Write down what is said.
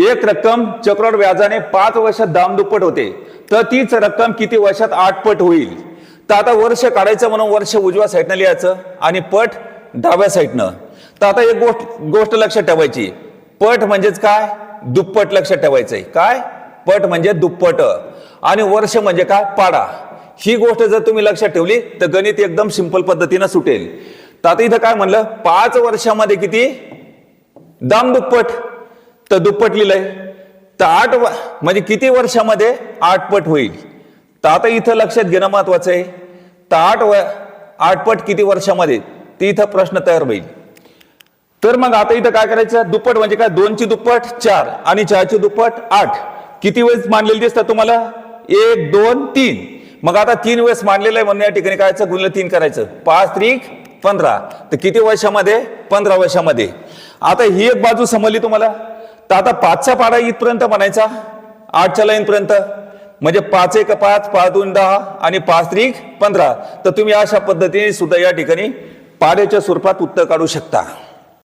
एक रक्कम चक्रवाढ व्याजाने 5 वर्षात दामदुप्पट होते, तर तीच रक्कम किती वर्षात 8 पट होईल? तर आता वर्ष काढायचं म्हणून वर्ष उजव्या साईडनं लिहायचं आणि पट डाव्या साईडनं. तर आता एक गोष्ट लक्षात ठेवायची, पट म्हणजेच काय? दुप्पट. लक्षात ठेवायचंय काय? पट म्हणजे दुप्पट आणि वर्ष म्हणजे काय? पाडा. ही गोष्ट जर तुम्ही लक्षात ठेवली तर गणित एकदम सिंपल पद्धतीनं सुटेल. तर आता इथं काय म्हणलं? 5 वर्षामध्ये किती दामदुप्पट, तर दुप्पट लिहिलंय. तर 8 म्हणजे किती वर्षामध्ये 8 पट होईल? तर आता इथं लक्षात घेणं महत्वाचं आहे. तर 8 पट किती वर्षामध्ये, ते इथं प्रश्न तयार होईल. तर मग आता इथं काय करायचं? दुप्पट म्हणजे काय? 2 ची दुप्पट 4 आणि 4 ची दुप्पट 8. किती वेळेस मांडलेले दिसतात तुम्हाला? 1 2 3. मग आता 3 वेळेस मांडलेलं आहे म्हणून या ठिकाणी काय गुणिले 3 करायचं. 5 त्रिक 15. तर किती वर्षामध्ये? 15 वर्षामध्ये. आता ही एक बाजू समजली तुम्हाला. तर आता 5चा पाडा इथपर्यंत म्हणायचा 8च्या लाईन पर्यंत, म्हणजे 5 1 5 5 2 10 आणि 5 त्रिक 15. तर तुम्ही अशा पद्धतीने सुद्धा या ठिकाणी पाड्याच्या स्वरूपात उत्तर काढू शकता.